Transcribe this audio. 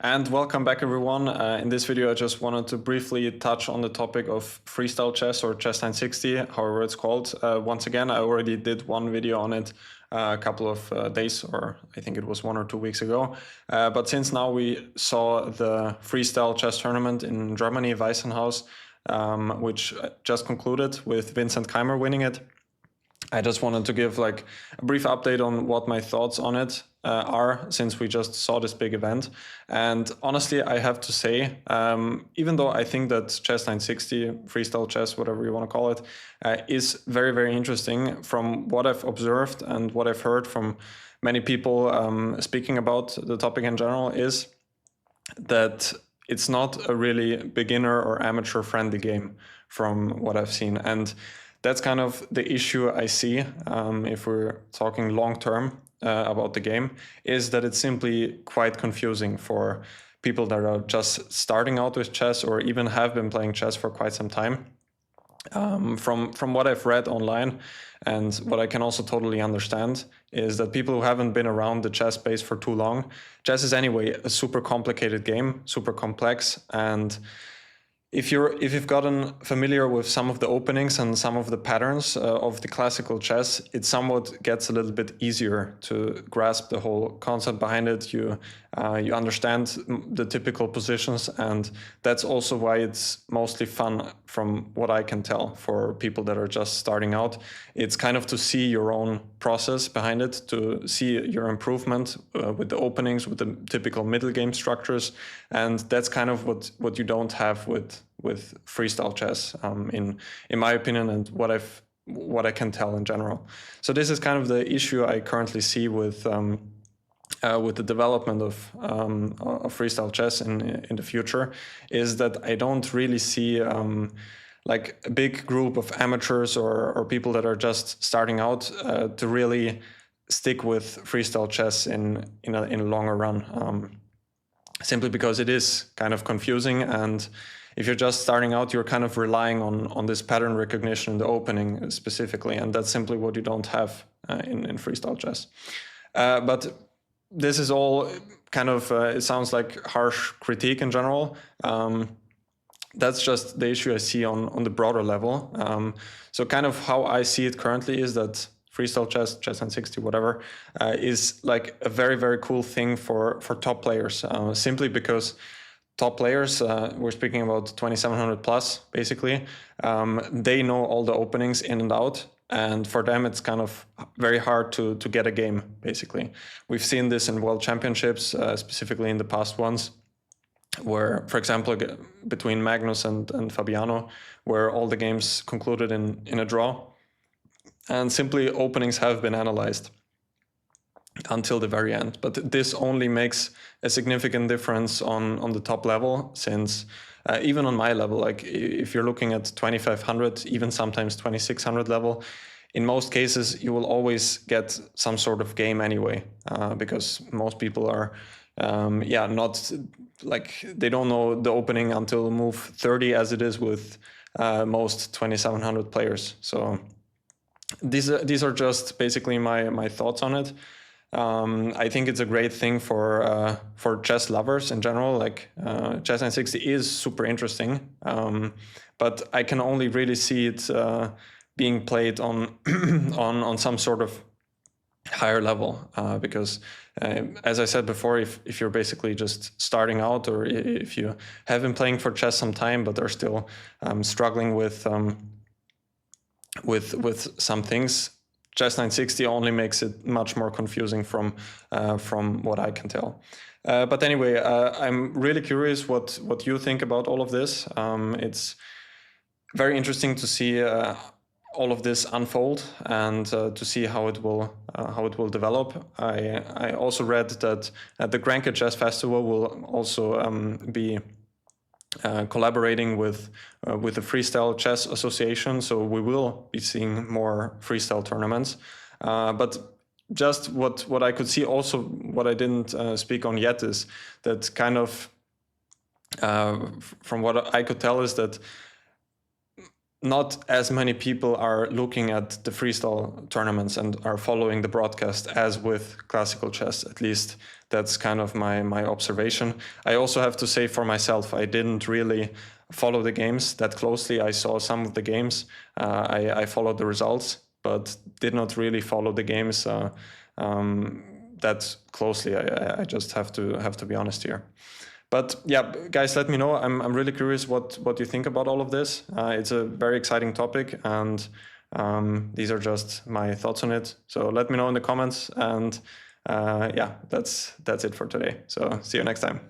And welcome back, everyone. In this video, I just wanted to briefly touch on the topic of freestyle chess or chess 960, however it's called. Once again, I already did one video on it a couple of days, or I think it was 1 or 2 weeks ago. But since now we saw the freestyle chess tournament in Germany, Weissenhaus, which just concluded with Vincent Keimer winning it, I just wanted to give like a brief update on what my thoughts on it are, since we just saw this big event. And honestly, I have to say, even though I think that chess 960, freestyle chess, whatever you want to call it, is very, very interesting, from what I've observed and what I've heard from many people speaking about the topic in general, is that it's not a really beginner or amateur friendly game from what I've seen. And that's kind of the issue I see, if we're talking long term about the game, is that it's simply quite confusing for people that are just starting out with chess or even have been playing chess for quite some time. From what I've read online, and what I can also totally understand, is that people who haven't been around the chess space for too long, chess is anyway a super complicated game, super complex, and if you've gotten familiar with some of the openings and some of the patterns of the classical chess, it somewhat gets a little bit easier to grasp the whole concept behind it. You understand the typical positions, and that's also why it's mostly fun, from what I can tell, for people that are just starting out. It's kind of to see your own process behind it, to see your improvement with the openings, with the typical middle game structures, and that's kind of what you don't have with freestyle chess, in my opinion, and what I can tell in general. So this is kind of the issue I currently see with the development of freestyle chess in the future, is that I don't really see like a big group of amateurs or people that are just starting out to really stick with freestyle chess in a longer run, simply because it is kind of confusing. And if you're just starting out, you're kind of relying on this pattern recognition in the opening specifically, and that's simply what you don't have in freestyle chess. But this is all kind of, it sounds like harsh critique in general. That's just the issue I see on the broader level. So kind of how I see it currently is that freestyle chess, chess 960, whatever, is like a very, very cool thing for top players, simply because top players, we're speaking about 2700 plus, basically, they know all the openings in and out. And for them, it's kind of very hard to get a game, basically. We've seen this in World Championships, specifically in the past ones, where, for example, between Magnus and Fabiano, where all the games concluded in a draw. And simply openings have been analyzed until the very end. But this only makes a significant difference on the top level, since even on my level, like if you're looking at 2500, even sometimes 2600 level, in most cases you will always get some sort of game anyway, because most people are not like, they don't know the opening until move 30, as it is with most 2700 players. So these are just basically my thoughts on it. I think it's a great thing for chess lovers in general. Like chess 960 is super interesting, but I can only really see it being played on on some sort of higher level, because as I said before, if you're basically just starting out, or if you have been playing for chess some time but are still struggling with some things, chess 960 only makes it much more confusing from what I can tell. But anyway, I'm really curious what you think about all of this. It's very interesting to see all of this unfold, and to see how it will develop. I also read that the Granca Chess Festival will also be collaborating with the Freestyle Chess Association, so we will be seeing more freestyle tournaments. But just what I could see, also what I didn't speak on yet, is that kind of from what I could tell, is that not as many people are looking at the freestyle tournaments and are following the broadcast as with classical chess. At least that's kind of my observation. I also have to say for myself, I didn't really follow the games that closely. I saw some of the games, I followed the results, but did not really follow the games that closely. I just have to be honest here. But yeah, guys, let me know. I'm really curious what you think about all of this. It's a very exciting topic, and these are just my thoughts on it. So let me know in the comments, and yeah, that's it for today. So see you next time.